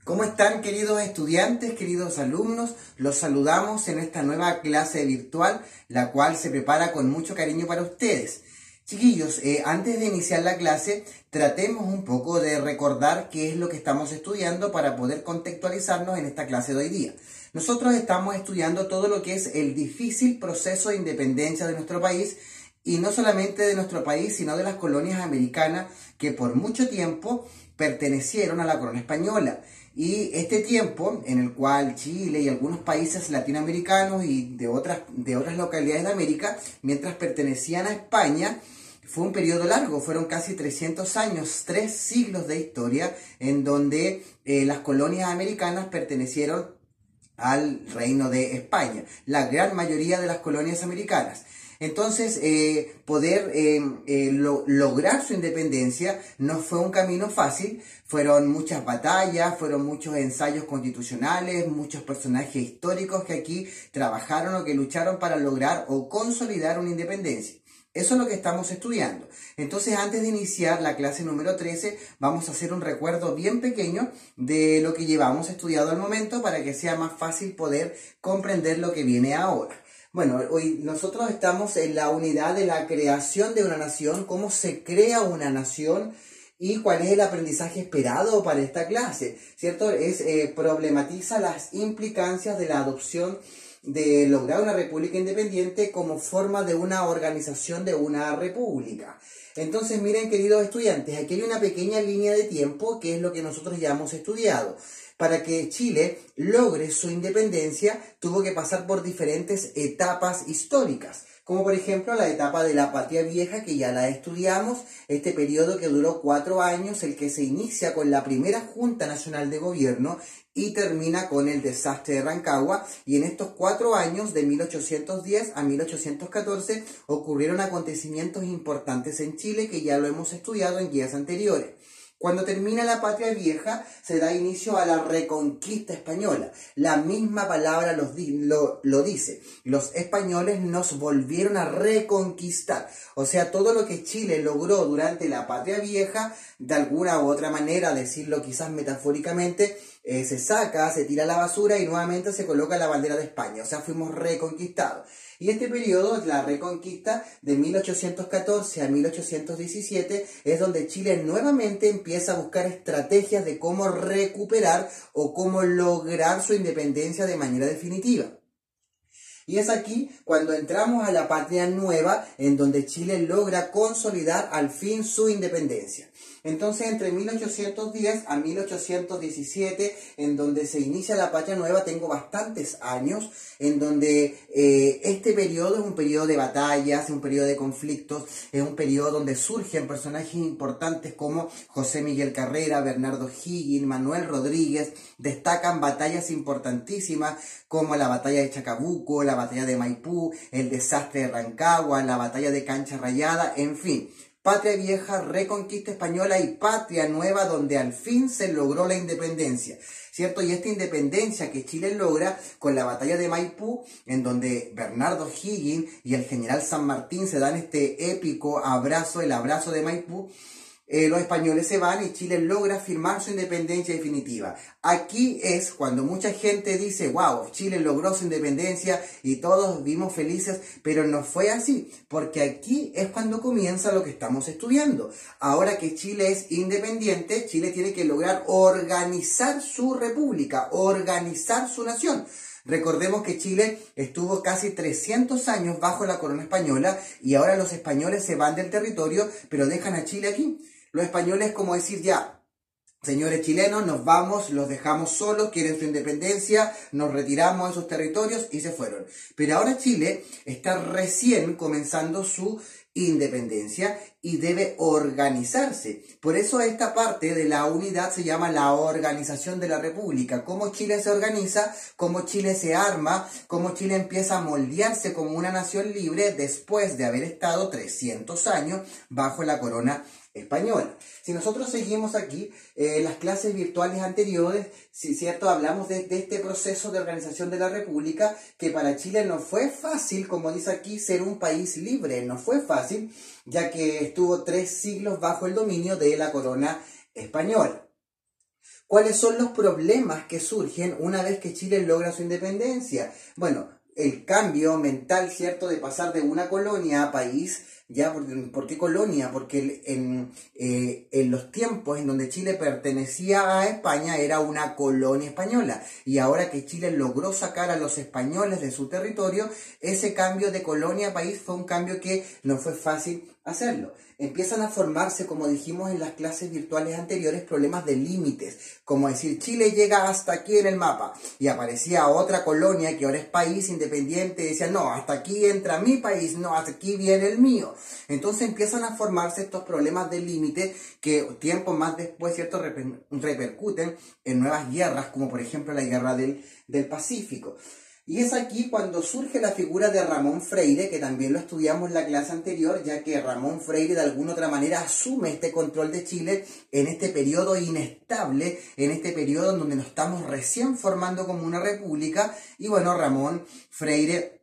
¿Cómo están, queridos estudiantes, queridos alumnos? Los saludamos en esta nueva clase virtual, la cual se prepara con mucho cariño para ustedes. Chiquillos, antes de iniciar la clase, tratemos un poco de recordar qué es lo que estamos estudiando para poder contextualizarnos en esta clase de hoy día. Nosotros estamos estudiando todo lo que es el difícil proceso de independencia de nuestro país, y no solamente de nuestro país, sino de las colonias americanas que por mucho tiempo pertenecieron a la corona española. Y este tiempo en el cual Chile y algunos países latinoamericanos y de otras localidades de América, mientras pertenecían a España, fue un periodo largo, fueron casi 300 años, 3 siglos de historia, en donde las colonias americanas pertenecieron al Reino de España, la gran mayoría de las colonias americanas. Entonces, lograr su independencia no fue un camino fácil, fueron muchas batallas, fueron muchos ensayos constitucionales, muchos personajes históricos que aquí trabajaron o que lucharon para lograr o consolidar una independencia. Eso es lo que estamos estudiando. Entonces, antes de iniciar la clase número 13, vamos a hacer un recuerdo bien pequeño de lo que llevamos estudiado al momento para que sea más fácil poder comprender lo que viene ahora. Bueno, hoy nosotros estamos en la unidad de la creación de una nación, cómo se crea una nación y cuál es el aprendizaje esperado para esta clase, ¿cierto? Problematiza las implicancias de la adopción de lograr una república independiente como forma de una organización de una república. Entonces, miren, queridos estudiantes, aquí hay una pequeña línea de tiempo que es lo que nosotros ya hemos estudiado. Para que Chile logre su independencia, tuvo que pasar por diferentes etapas históricas, como por ejemplo la etapa de la Patria Vieja, que ya la estudiamos, este periodo que duró 4 años, el que se inicia con la primera Junta Nacional de Gobierno y termina con el desastre de Rancagua, y en estos 4 años, de 1810 a 1814, ocurrieron acontecimientos importantes en Chile que ya lo hemos estudiado en guías anteriores. Cuando termina la Patria Vieja, se da inicio a la Reconquista Española. La misma palabra lo dice. Los españoles nos volvieron a reconquistar. O sea, todo lo que Chile logró durante la Patria Vieja, de alguna u otra manera, decirlo quizás metafóricamente, se saca, se tira a la basura y nuevamente se coloca la bandera de España. O sea, fuimos reconquistados. Y este periodo, la Reconquista, de 1814 a 1817, es donde Chile nuevamente empieza a buscar estrategias de cómo recuperar o cómo lograr su independencia de manera definitiva. Y es aquí cuando entramos a la Patria Nueva, en donde Chile logra consolidar al fin su independencia. Entonces, entre 1810 a 1817, en donde se inicia la Patria Nueva, tengo bastantes años, en donde este periodo es un periodo de batallas, es un periodo de conflictos, es un periodo donde surgen personajes importantes como José Miguel Carrera, Bernardo Higgins, Manuel Rodríguez, destacan batallas importantísimas como la batalla de Chacabuco, la batalla de Maipú, el desastre de Rancagua, la batalla de Cancha Rayada, en fin. Patria Vieja, Reconquista Española y Patria Nueva, donde al fin se logró la independencia, ¿cierto? Y esta independencia que Chile logra con la batalla de Maipú, en donde Bernardo Higgins y el general San Martín se dan este épico abrazo, el abrazo de Maipú, los españoles se van y Chile logra firmar su independencia definitiva. Aquí es cuando mucha gente dice, wow, Chile logró su independencia y todos vivimos felices, pero no fue así, porque aquí es cuando comienza lo que estamos estudiando. Ahora que Chile es independiente, Chile tiene que lograr organizar su república, organizar su nación. Recordemos que Chile estuvo casi 300 años bajo la corona española y ahora los españoles se van del territorio, pero dejan a Chile aquí. Los españoles, como decir, ya, señores chilenos, nos vamos, los dejamos solos, quieren su independencia, nos retiramos de esos territorios y se fueron. Pero ahora Chile está recién comenzando su independencia y debe organizarse. Por eso esta parte de la unidad se llama la organización de la república. Cómo Chile se organiza, cómo Chile se arma, cómo Chile empieza a moldearse como una nación libre después de haber estado 300 años bajo la corona española. Si nosotros seguimos aquí, las clases virtuales anteriores, si cierto, hablamos de este proceso de organización de la República, que para Chile no fue fácil, como dice aquí, ser un país libre, no fue fácil, ya que estuvo 3 siglos bajo el dominio de la corona española. ¿Cuáles son los problemas que surgen una vez que Chile logra su independencia? Bueno, el cambio mental, ¿cierto?, de pasar de una colonia a país. ¿Ya? ¿Por qué colonia? Porque en los tiempos en donde Chile pertenecía a España era una colonia española, y ahora que Chile logró sacar a los españoles de su territorio, ese cambio de colonia a país fue un cambio que no fue fácil hacerlo. Empiezan a formarse, como dijimos en las clases virtuales anteriores, problemas de límites, como decir Chile llega hasta aquí en el mapa, y aparecía otra colonia que ahora es país independiente y decía no, hasta aquí entra mi país, no, hasta aquí viene el mío. Entonces empiezan a formarse estos problemas de límite que tiempo más después, ¿cierto?, repercuten en nuevas guerras, como por ejemplo la guerra del Pacífico. Y es aquí cuando surge la figura de Ramón Freire, que también lo estudiamos en la clase anterior, ya que Ramón Freire de alguna otra manera asume este control de Chile en este periodo inestable, en este periodo en donde nos estamos recién formando como una república. Y bueno, Ramón Freire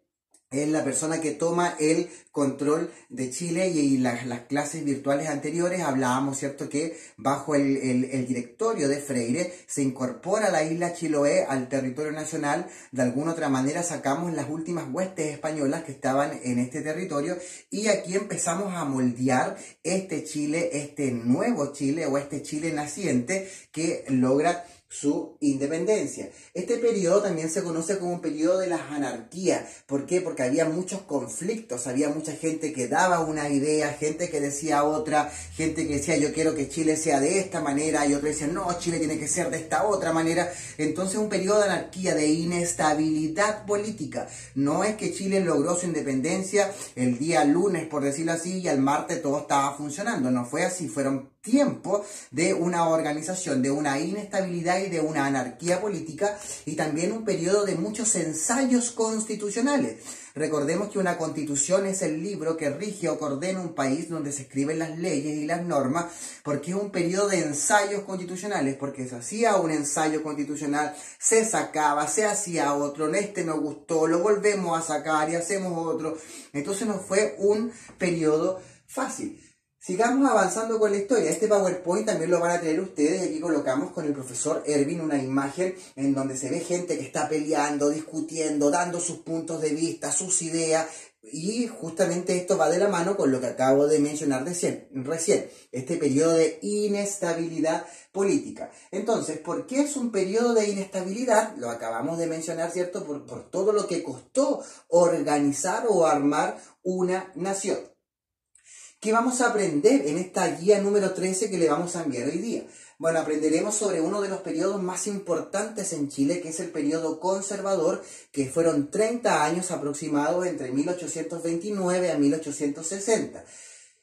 es la persona que toma el control de Chile, y las clases virtuales anteriores hablábamos, ¿cierto?, que bajo el directorio de Freire se incorpora la isla Chiloé al territorio nacional. De alguna otra manera sacamos las últimas huestes españolas que estaban en este territorio, y aquí empezamos a moldear este Chile, este nuevo Chile o este Chile naciente que logra su independencia. Este periodo también se conoce como un periodo de las anarquías. ¿Por qué? Porque había muchos conflictos, había mucha gente que daba una idea, gente que decía otra, gente que decía yo quiero que Chile sea de esta manera, y otros decían no, Chile tiene que ser de esta otra manera. Entonces un periodo de anarquía, de inestabilidad política. No es que Chile logró su independencia el día lunes, por decirlo así, y al martes todo estaba funcionando. No fue así, fueron tiempo de una organización, de una inestabilidad y de una anarquía política, y también un periodo de muchos ensayos constitucionales. Recordemos que una constitución es el libro que rige o ordena un país, donde se escriben las leyes y las normas, porque es un periodo de ensayos constitucionales, porque se hacía un ensayo constitucional, se sacaba, se hacía otro, en este no gustó, lo volvemos a sacar y hacemos otro. Entonces no fue un periodo fácil. Sigamos avanzando con la historia. Este PowerPoint también lo van a tener ustedes. Aquí colocamos con el profesor Erwin una imagen en donde se ve gente que está peleando, discutiendo, dando sus puntos de vista, sus ideas. Y justamente esto va de la mano con lo que acabo de mencionar recién. Este periodo de inestabilidad política. Entonces, ¿por qué es un periodo de inestabilidad? Lo acabamos de mencionar, ¿cierto? Por todo lo que costó organizar o armar una nación. ¿Qué vamos a aprender en esta guía número 13 que le vamos a enviar hoy día? Bueno, aprenderemos sobre uno de los periodos más importantes en Chile, que es el periodo conservador, que fueron 30 años aproximados entre 1829 a 1860.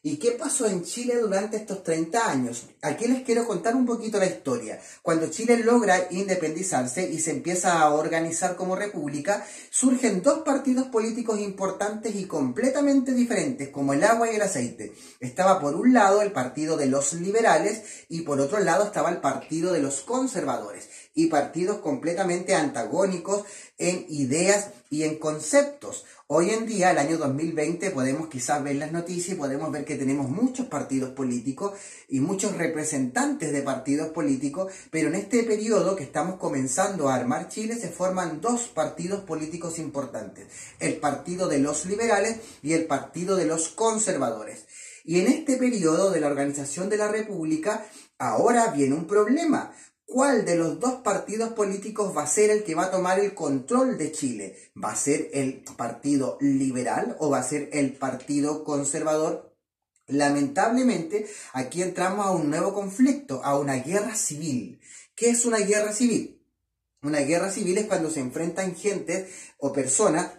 ¿Y qué pasó en Chile durante estos 30 años? Aquí les quiero contar un poquito la historia. Cuando Chile logra independizarse y se empieza a organizar como república, surgen dos partidos políticos importantes y completamente diferentes, como el agua y el aceite. Estaba por un lado el partido de los liberales y por otro lado estaba el partido de los conservadores, y partidos completamente antagónicos en ideas y en conceptos. Hoy en día, el año 2020, podemos quizás ver las noticias y podemos ver que tenemos muchos partidos políticos y muchos representantes de partidos políticos, pero en este periodo que estamos comenzando a armar Chile se forman dos partidos políticos importantes: el partido de los liberales y el partido de los conservadores. Y en este periodo de la organización de la República, ahora viene un problema. ¿Cuál de los dos partidos políticos va a ser el que va a tomar el control de Chile? ¿Va a ser el partido liberal o va a ser el partido conservador? Lamentablemente, aquí entramos a un nuevo conflicto, a una guerra civil. ¿Qué es una guerra civil? Una guerra civil es cuando se enfrentan gentes o personas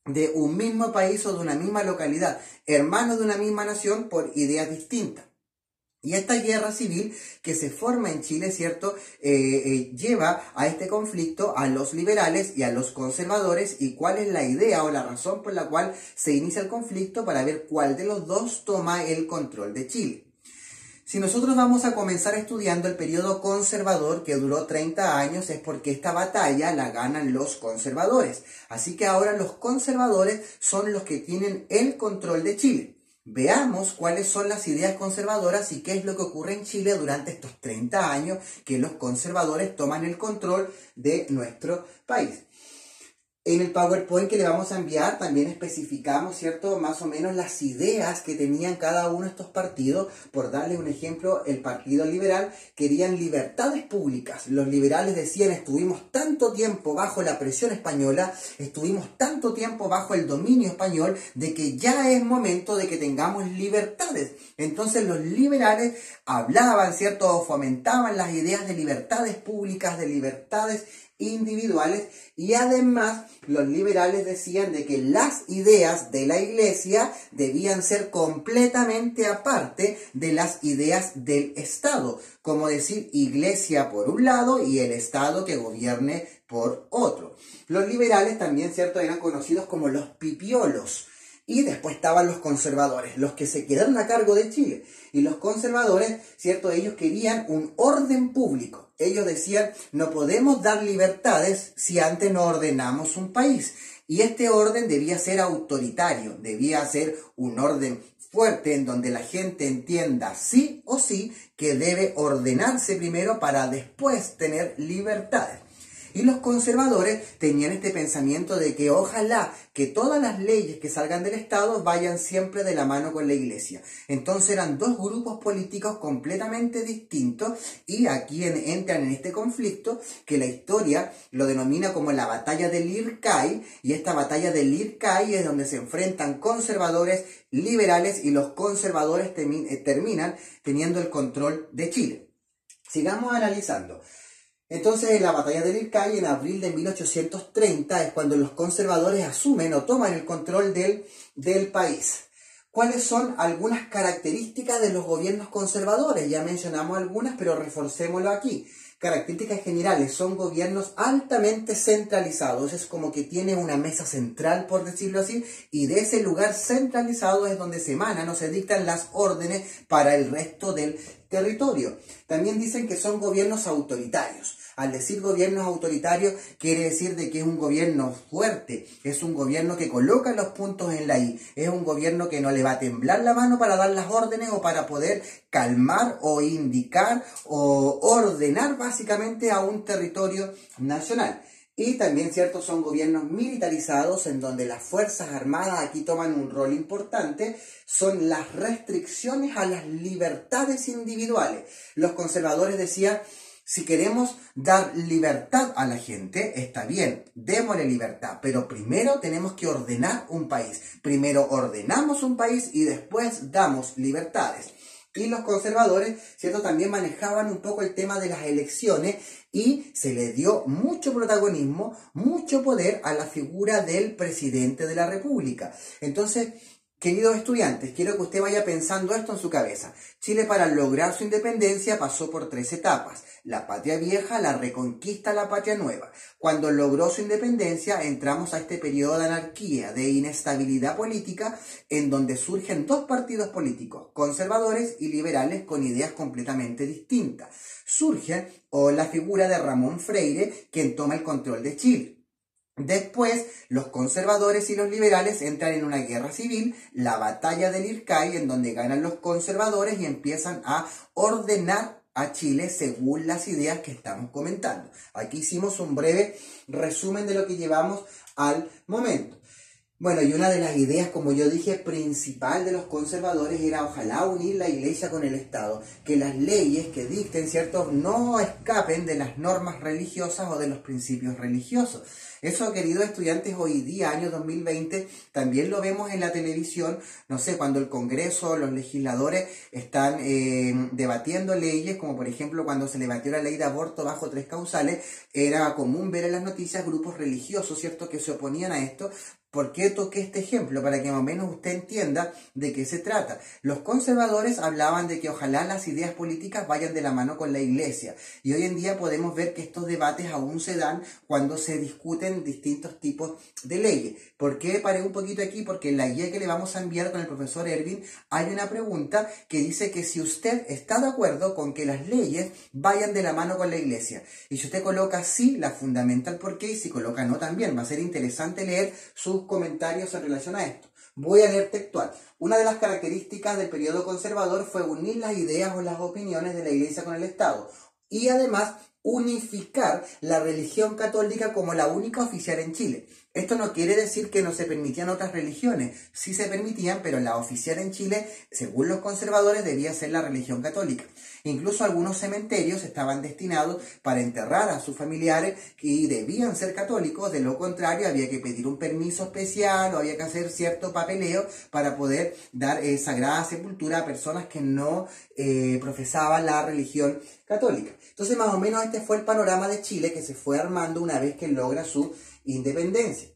de un mismo país o de una misma localidad, hermanos de una misma nación, por ideas distintas. Y esta guerra civil que se forma en Chile, ¿cierto?, lleva a este conflicto a los liberales y a los conservadores. ¿Y cuál es la idea o la razón por la cual se inicia el conflicto? Para ver cuál de los dos toma el control de Chile. Si nosotros vamos a comenzar estudiando el periodo conservador, que duró 30 años, es porque esta batalla la ganan los conservadores. Así que ahora los conservadores son los que tienen el control de Chile. Veamos cuáles son las ideas conservadoras y qué es lo que ocurre en Chile durante estos 30 años que los conservadores toman el control de nuestro país. En el PowerPoint que le vamos a enviar también especificamos, ¿cierto?, más o menos las ideas que tenían cada uno de estos partidos. Por darle un ejemplo, el Partido Liberal querían libertades públicas. Los liberales decían, estuvimos tanto tiempo bajo la presión española, estuvimos tanto tiempo bajo el dominio español, de que ya es momento de que tengamos libertades. Entonces los liberales hablaban, ¿cierto?, o fomentaban las ideas de libertades públicas, de libertades individuales, y además los liberales decían de que las ideas de la Iglesia debían ser completamente aparte de las ideas del Estado, como decir Iglesia por un lado y el Estado que gobierne por otro. Los liberales también, ¿cierto?, eran conocidos como los pipiolos. Y después estaban los conservadores, los que se quedaron a cargo de Chile. Y los conservadores, ¿cierto?, ellos querían un orden público. Ellos decían, no podemos dar libertades si antes no ordenamos un país. Y este orden debía ser autoritario, debía ser un orden fuerte en donde la gente entienda sí o sí que debe ordenarse primero para después tener libertades. Y los conservadores tenían este pensamiento de que ojalá que todas las leyes que salgan del Estado vayan siempre de la mano con la Iglesia. Entonces eran dos grupos políticos completamente distintos, y aquí entran en este conflicto que la historia lo denomina como la batalla del Lircay, y esta batalla del Lircay es donde se enfrentan conservadores, liberales, y los conservadores terminan teniendo el control de Chile. Sigamos analizando. Entonces, en la batalla del Lircay, en abril de 1830, es cuando los conservadores asumen o toman el control del país. ¿Cuáles son algunas características de los gobiernos conservadores? Ya mencionamos algunas, pero reforcémoslo aquí. Características generales: son gobiernos altamente centralizados, es como que tiene una mesa central, por decirlo así, y de ese lugar centralizado es donde se emanan o se dictan las órdenes para el resto del territorio. También dicen que son gobiernos autoritarios. Al decir gobiernos autoritarios, quiere decir de que es un gobierno fuerte, es un gobierno que coloca los puntos en la I, es un gobierno que no le va a temblar la mano para dar las órdenes o para poder calmar o indicar o ordenar básicamente a un territorio nacional. Y también, ¿cierto?, son gobiernos militarizados en donde las Fuerzas Armadas aquí toman un rol importante. Son las restricciones a las libertades individuales. Los conservadores decían, si queremos dar libertad a la gente, está bien, démosle libertad, pero primero tenemos que ordenar un país. Primero ordenamos un país y después damos libertades. Y los conservadores, ¿cierto?, también manejaban un poco el tema de las elecciones, y se le dio mucho protagonismo, mucho poder a la figura del presidente de la República. Entonces, queridos estudiantes, quiero que usted vaya pensando esto en su cabeza. Chile, para lograr su independencia, pasó por 3 etapas. La patria vieja, la reconquista, la patria nueva. Cuando logró su independencia, entramos a este periodo de anarquía, de inestabilidad política, en donde surgen 2 partidos políticos, conservadores y liberales, con ideas completamente distintas. Surge la figura de Ramón Freire, quien toma el control de Chile. Después, los conservadores y los liberales entran en una guerra civil, la batalla del Lircay, en donde ganan los conservadores y empiezan a ordenar a Chile según las ideas que estamos comentando. Aquí hicimos un breve resumen de lo que llevamos al momento. Bueno, y una de las ideas, como yo dije, principal de los conservadores era ojalá unir la Iglesia con el Estado, que las leyes que dicten, ¿cierto?, no escapen de las normas religiosas o de los principios religiosos. Eso, queridos estudiantes, hoy día, año 2020, también lo vemos en la televisión, no sé, cuando el Congreso, los legisladores están debatiendo leyes, como por ejemplo cuando se debatió la ley de aborto bajo 3 causales, era común ver en las noticias grupos religiosos, ¿cierto?, que se oponían a esto. ¿Por qué toqué este ejemplo? Para que más o menos usted entienda de qué se trata. Los conservadores hablaban de que ojalá las ideas políticas vayan de la mano con la Iglesia. Y hoy en día podemos ver que estos debates aún se dan cuando se discuten distintos tipos de leyes. ¿Por qué paré un poquito aquí? Porque en la guía que le vamos a enviar con el profesor Erwin hay una pregunta que dice que si usted está de acuerdo con que las leyes vayan de la mano con la Iglesia. Y si usted coloca sí, la fundamenta el porqué, y si coloca no también. Va a ser interesante leer sus comentarios en relación a esto. Voy a leer textual. Una de las características del periodo conservador fue unir las ideas o las opiniones de la Iglesia con el Estado y además unificar la religión católica como la única oficial en Chile. Esto no quiere decir que no se permitían otras religiones, sí se permitían, pero la oficial en Chile, según los conservadores, debía ser la religión católica. Incluso algunos cementerios estaban destinados para enterrar a sus familiares y debían ser católicos, de lo contrario había que pedir un permiso especial o había que hacer cierto papeleo para poder dar sagrada sepultura a personas que no profesaban la religión católica. Entonces más o menos este fue el panorama de Chile que se fue armando una vez que logra su independencia.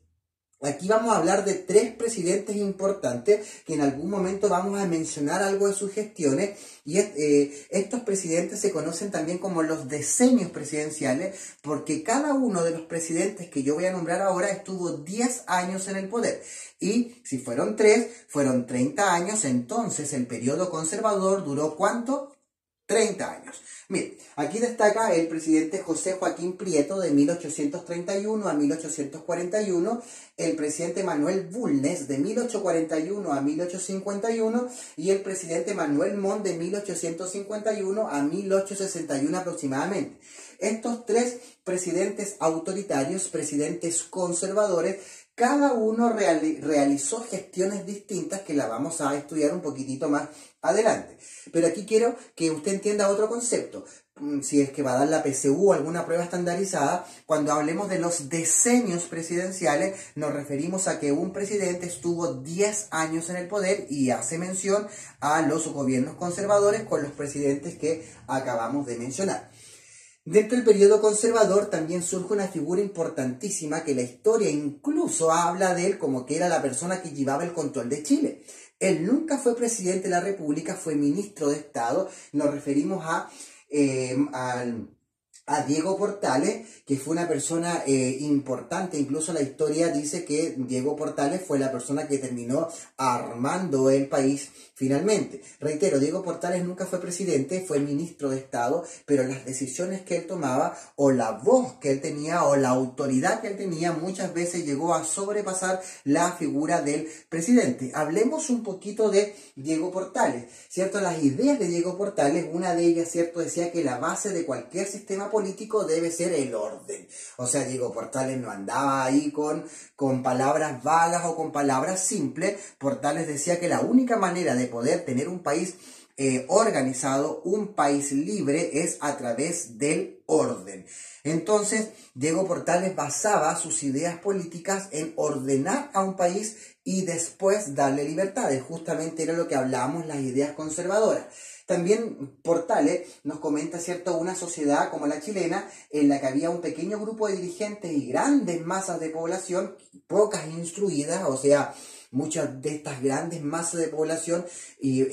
Aquí vamos a hablar de 3 presidentes importantes que en algún momento vamos a mencionar algo de sus gestiones y estos presidentes se conocen también como los decenios presidenciales porque cada uno de los presidentes que yo voy a nombrar ahora estuvo 10 años en el poder y si fueron 3, fueron 30 años, entonces el periodo conservador duró ¿cuánto? 30 años. Mire, aquí destaca el presidente José Joaquín Prieto de 1831 a 1841, el presidente Manuel Bulnes de 1841 a 1851 y el presidente Manuel Montt de 1851 a 1861 aproximadamente. Estos 3 presidentes autoritarios, presidentes conservadores, cada uno realizó gestiones distintas que la vamos a estudiar un poquitito más adelante. Pero aquí quiero que usted entienda otro concepto. Si es que va a dar la PSU o alguna prueba estandarizada, cuando hablemos de los decenios presidenciales, nos referimos a que un presidente estuvo 10 años en el poder y hace mención a los gobiernos conservadores con los presidentes que acabamos de mencionar. Dentro del periodo conservador también surge una figura importantísima que la historia incluso habla de él como que era la persona que llevaba el control de Chile. Él nunca fue presidente de la República, fue ministro de Estado. Nos referimos a Diego Portales, que fue una persona importante. Incluso la historia dice que Diego Portales fue la persona que terminó armando el país finalmente. Reitero, Diego Portales nunca fue presidente, fue ministro de Estado, pero las decisiones que él tomaba, o la voz que él tenía, o la autoridad que él tenía, muchas veces llegó a sobrepasar la figura del presidente. Hablemos un poquito de Diego Portales, ¿cierto? Las ideas de Diego Portales, una de ellas, ¿cierto?, decía que la base de cualquier sistema político debe ser el orden. O sea, Diego Portales no andaba ahí con palabras vagas o con palabras simples. Portales decía que la única manera de poder tener un país organizado, un país libre, es a través del orden. Entonces, Diego Portales basaba sus ideas políticas en ordenar a un país y después darle libertades. Justamente era lo que hablábamos, las ideas conservadoras. También Portales nos comenta, ¿cierto?, una sociedad como la chilena en la que había un pequeño grupo de dirigentes y grandes masas de población, pocas instruidas, o sea, muchas de estas grandes masas de población y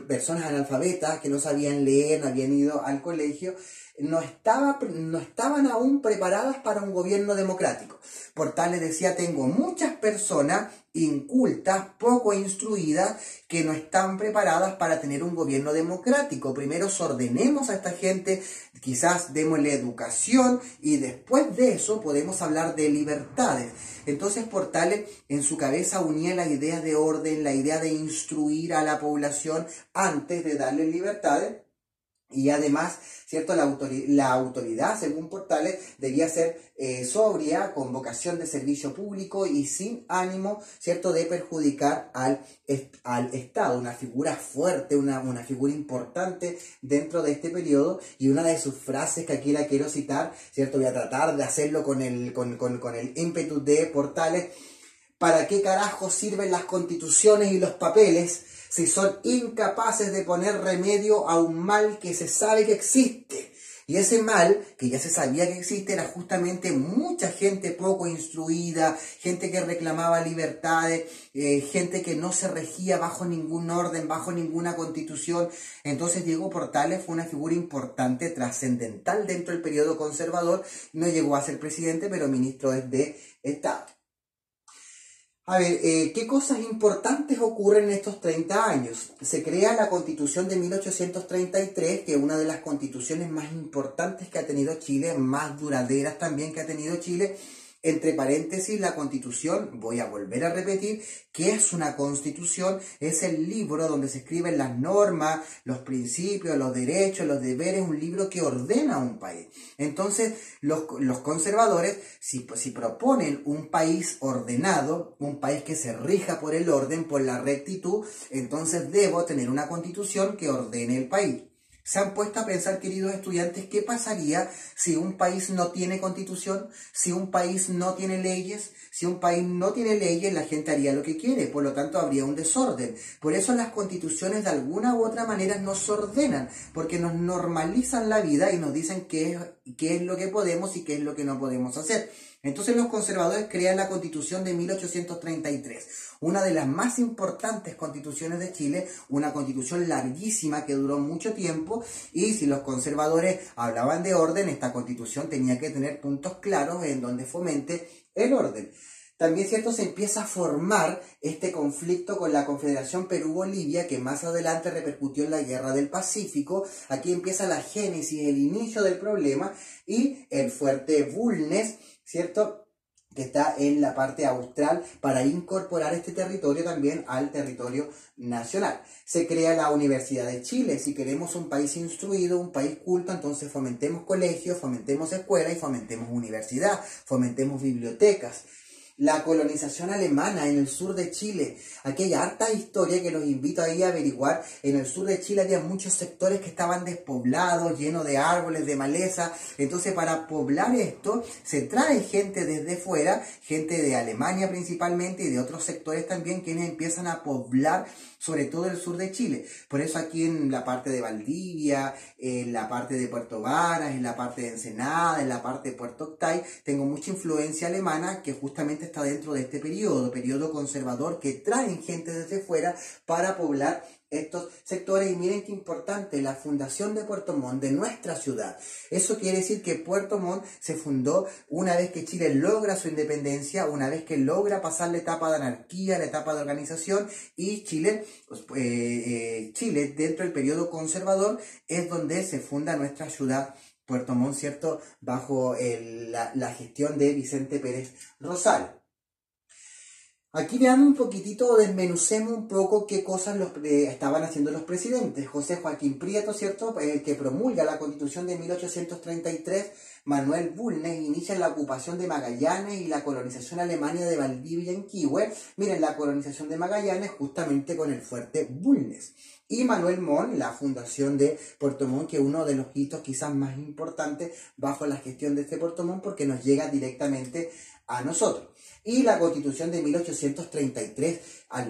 personas analfabetas que no sabían leer, no habían ido al colegio, no estaban aún preparadas para un gobierno democrático. Portales decía, tengo muchas personas incultas, poco instruidas, que no están preparadas para tener un gobierno democrático. Primero ordenemos a esta gente, quizás démosle educación y después de eso podemos hablar de libertades. Entonces Portales en su cabeza unía la idea de orden, la idea de instruir a la población antes de darle libertades. Y además, ¿cierto?, la autoridad, según Portales, debía ser sobria, con vocación de servicio público y sin ánimo, ¿cierto?, de perjudicar al Estado. Una figura fuerte, una figura importante dentro de este periodo. Y una de sus frases que aquí la quiero citar, ¿cierto?, voy a tratar de hacerlo con el ímpetu de Portales. ¿Para qué carajo sirven las constituciones y los papeles si son incapaces de poner remedio a un mal que se sabe que existe? Y ese mal, que ya se sabía que existe, era justamente mucha gente poco instruida, gente que reclamaba libertades, gente que no se regía bajo ningún orden, bajo ninguna constitución. Entonces Diego Portales fue una figura importante, trascendental dentro del periodo conservador. No llegó a ser presidente, pero ministro de Estado. A ver, ¿qué cosas importantes ocurren en estos 30 años? Se crea la Constitución de 1833, que es una de las constituciones más importantes que ha tenido Chile, más duraderas también que ha tenido Chile, Entre paréntesis, la Constitución, voy a volver a repetir, ¿qué es una Constitución? Es el libro donde se escriben las normas, los principios, los derechos, los deberes, un libro que ordena un país. Entonces, los conservadores, si proponen un país ordenado, un país que se rija por el orden, por la rectitud, entonces debo tener una Constitución que ordene el país. ¿Se han puesto a pensar, queridos estudiantes, qué pasaría si un país no tiene constitución, si un país no tiene leyes? Si un país no tiene leyes, la gente haría lo que quiere, por lo tanto habría un desorden. Por eso las constituciones de alguna u otra manera nos ordenan, porque nos normalizan la vida y nos dicen qué es lo que podemos y qué es lo que no podemos hacer. Entonces los conservadores crean la Constitución de 1833, una de las más importantes constituciones de Chile, una constitución larguísima que duró mucho tiempo, y si los conservadores hablaban de orden, esta constitución tenía que tener puntos claros en donde fomente el orden. También, ¿cierto?, se empieza a formar este conflicto con la Confederación Perú-Bolivia, que más adelante repercutió en la Guerra del Pacífico. Aquí empieza la génesis, el inicio del problema, y el fuerte Bulnes, ¿cierto?, que está en la parte austral, para incorporar este territorio también al territorio nacional. Se crea la Universidad de Chile. Si queremos un país instruido, un país culto, entonces fomentemos colegios, fomentemos escuelas y fomentemos universidad, fomentemos bibliotecas. La colonización alemana en el sur de Chile. Aquí hay harta historia que los invito ahí a averiguar. En el sur de Chile había muchos sectores que estaban despoblados, llenos de árboles, de maleza. Entonces, para poblar esto, se trae gente desde fuera, gente de Alemania principalmente y de otros sectores también, quienes empiezan a poblar sobre todo el sur de Chile. Por eso aquí en la parte de Valdivia, en la parte de Puerto Varas, en la parte de Ensenada, en la parte de Puerto Octay, tengo mucha influencia alemana que justamente está dentro de este periodo conservador, que traen gente desde fuera para poblar estos sectores. Y miren qué importante, la fundación de Puerto Montt, de nuestra ciudad. Eso quiere decir que Puerto Montt se fundó una vez que Chile logra su independencia, una vez que logra pasar la etapa de anarquía, la etapa de organización, y Chile, dentro del periodo conservador, es donde se funda nuestra ciudad Puerto Montt, ¿cierto?, bajo la gestión de Vicente Pérez Rosal. Aquí veamos un poquitito, desmenucemos un poco qué cosas estaban haciendo los presidentes. José Joaquín Prieto, ¿cierto?, el que promulga la Constitución de 1833, Manuel Bulnes inicia la ocupación de Magallanes y la colonización alemana de Valdivia y Yanquihue. Miren, la colonización de Magallanes justamente con el fuerte Bulnes. Y Manuel Montt, la fundación de Puerto Montt, que es uno de los hitos quizás más importantes bajo la gestión de este Puerto Montt, porque nos llega directamente a nosotros. Y la Constitución de 1833,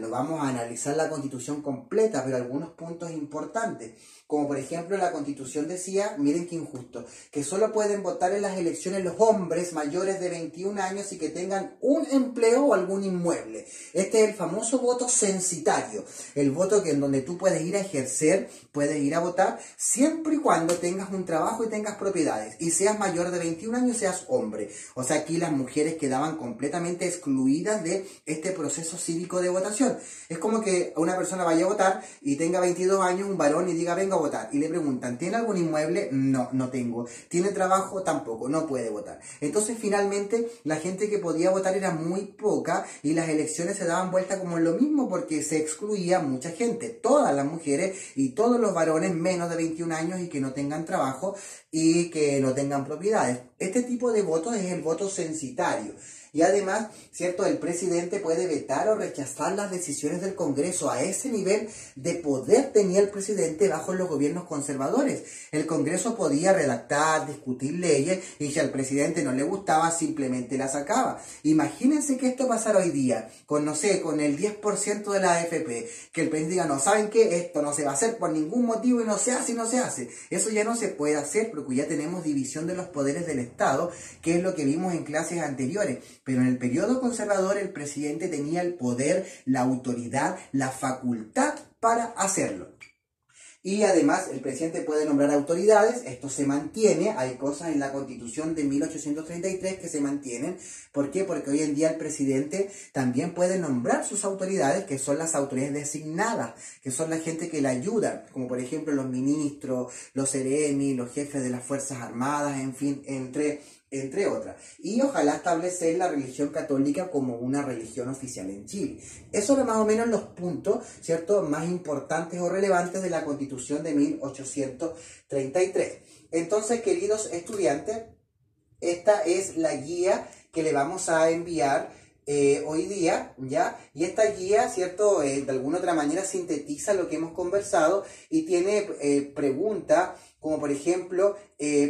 vamos a analizar la Constitución completa, pero algunos puntos importantes, como por ejemplo la Constitución decía, miren qué injusto, que solo pueden votar en las elecciones los hombres mayores de 21 años y que tengan un empleo o algún inmueble. Este es el famoso voto censitario, el voto en donde tú puedes ir a ejercer, puedes ir a votar, siempre y cuando tengas un trabajo y tengas propiedades, y seas mayor de 21 años, seas hombre. O sea, aquí las mujeres quedaban completamente excluidas de este proceso cívico de votación. Es como que una persona vaya a votar y tenga 22 años, un varón, y diga venga a votar, y le preguntan, ¿tiene algún inmueble? No, no tengo. ¿Tiene trabajo? Tampoco, no puede votar. Entonces finalmente la gente que podía votar era muy poca y las elecciones se daban vuelta como lo mismo, porque se excluía mucha gente, todas las mujeres y todos los varones menos de 21 años y que no tengan trabajo y que no tengan propiedades. Este tipo de voto es el voto censitario. Y además, ¿cierto?, el presidente puede vetar o rechazar las decisiones del Congreso. A ese nivel de poder tenía el presidente bajo los gobiernos conservadores. El Congreso podía redactar, discutir leyes, y si al presidente no le gustaba, simplemente la sacaba. Imagínense que esto pasara hoy día, con, no sé, con el 10% de la AFP, que el presidente diga, no, ¿saben qué? Esto no se va a hacer por ningún motivo y no se hace y no se hace. Eso ya no se puede hacer porque ya tenemos división de los poderes del Estado, que es lo que vimos en clases anteriores. Pero en el periodo conservador el presidente tenía el poder, la autoridad, la facultad para hacerlo. Y además el presidente puede nombrar autoridades, esto se mantiene, hay cosas en la Constitución de 1833 que se mantienen. ¿Por qué? Porque hoy en día el presidente también puede nombrar sus autoridades, que son las autoridades designadas, que son la gente que le ayuda, como por ejemplo los ministros, los seremi, los jefes de las Fuerzas Armadas, en fin, entre entre otras. Y ojalá establecer la religión católica como una religión oficial en Chile. Esos son más o menos los puntos, ¿cierto?, más importantes o relevantes de la Constitución de 1833. Entonces, queridos estudiantes, esta es la guía que le vamos a enviar hoy día, ¿ya? Y esta guía, ¿cierto?, de alguna otra manera sintetiza lo que hemos conversado y tiene preguntas como por ejemplo,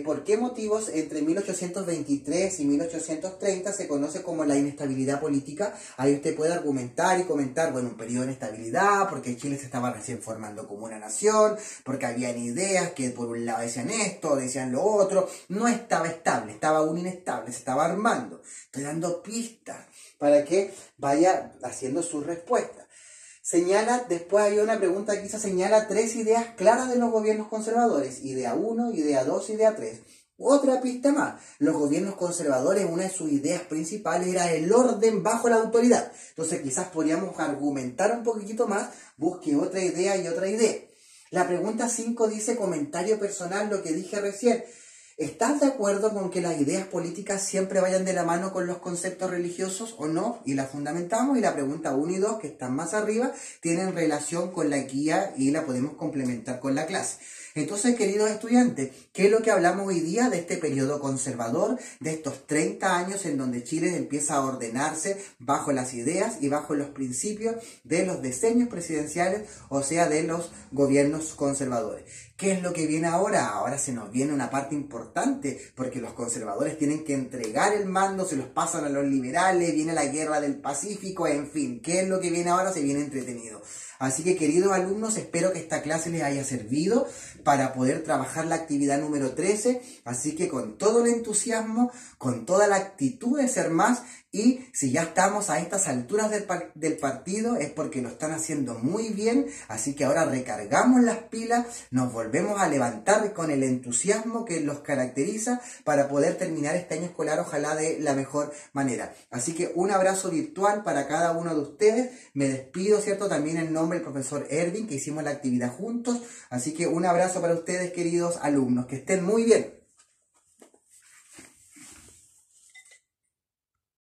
¿por qué motivos entre 1823 y 1830 se conoce como la inestabilidad política? Ahí usted puede argumentar y comentar, bueno, un periodo de inestabilidad, porque Chile se estaba recién formando como una nación, porque habían ideas que por un lado decían esto, decían lo otro, no estaba estable, estaba aún inestable, se estaba armando. Estoy dando pistas para que vaya haciendo sus respuestas. Señala, después hay una pregunta que quizá señala 3 ideas claras de los gobiernos conservadores, idea 1, idea 2, idea 3. Otra pista más, los gobiernos conservadores, una de sus ideas principales era el orden bajo la autoridad. Entonces quizás podríamos argumentar un poquitito más, busque otra idea y otra idea. La pregunta 5 dice, comentario personal, lo que dije recién. ¿Estás de acuerdo con que las ideas políticas siempre vayan de la mano con los conceptos religiosos o no? Y la fundamentamos. Y la pregunta 1 y 2, que están más arriba, tienen relación con la guía y la podemos complementar con la clase. Entonces, queridos estudiantes, ¿qué es lo que hablamos hoy día de este periodo conservador, de estos 30 años en donde Chile empieza a ordenarse bajo las ideas y bajo los principios de los diseños presidenciales, o sea, de los gobiernos conservadores? ¿Qué es lo que viene ahora? Ahora se nos viene una parte importante, porque los conservadores tienen que entregar el mando, se los pasan a los liberales, viene la guerra del Pacífico, en fin, ¿qué es lo que viene ahora? Se viene entretenido. Así que, queridos alumnos, espero que esta clase les haya servido para poder trabajar la actividad número 13. Así que con todo el entusiasmo, con toda la actitud de ser más, y si ya estamos a estas alturas del partido es porque lo están haciendo muy bien. Así que ahora recargamos las pilas, nos volvemos a levantar con el entusiasmo que los caracteriza para poder terminar este año escolar, ojalá de la mejor manera. Así que un abrazo virtual para cada uno de ustedes. Me despido, ¿cierto?, también en nombre del profesor Erwin, que hicimos la actividad juntos. Así que un abrazo para ustedes, queridos alumnos. Que estén muy bien.